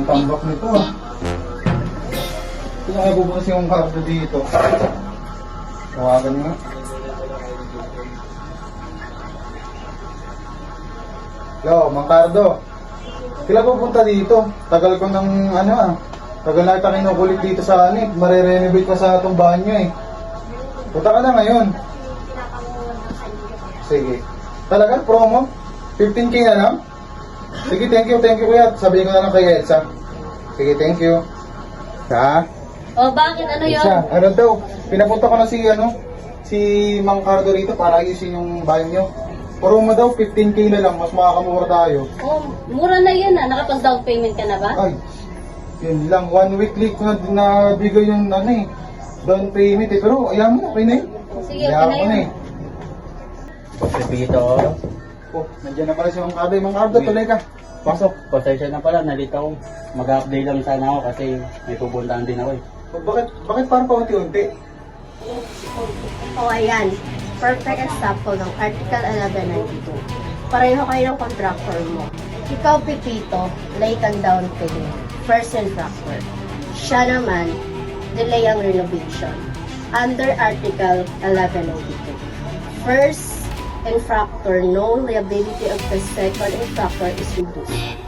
Ang tambak nito ah. Kung nabubukas yung kardo dito. Tawagan nga. Yo, Mang Cardo. Kailan pupunta dito? Tagal ko ng ano ah. Tagal na kita kinukulit dito sa anik. Mare-renovate ka sa itong bahay nyo eh. Punta ka na ngayon. Sige. Talaga? Promo? 15K na lang? Sige, thank you kuya. Sabihin ko na lang kay Elsa. Sige, thank you. Ha? Oh, bakit? Ano yun? Elsa, ano daw? Pinapunta ko na si Mang Cardo rito para ayusin yung bahay nyo. Promo daw, 15K na lang. Mas makakamura tayo. Oh, mura na yun ah. Nakapag-down payment ka na ba? Ay, yun lang. 1 week late ko na nabigay yung ano eh. Down payment eh. Pero ayaw mo, okay na eh. Sige, Ayaw okay ko na na yun. eh. Pepito, Oh, nandiyan na pala si Mang Cardo. Mang Cardo, tuloy ka. Pasok. pasensya na pala, nalito. Mag-update lang sana ako kasi may pupuntahan din ako eh. Oh, bakit parang paunti-unti? O ayan, perfect example ng Article 1192. Pareho kayo ng contractor mo. Ikaw, Pipito, late ang down payment. First infractor. Siya naman, delay ang renovation. Under Article 1192. First infractor, no liability of the second infractor is reduced.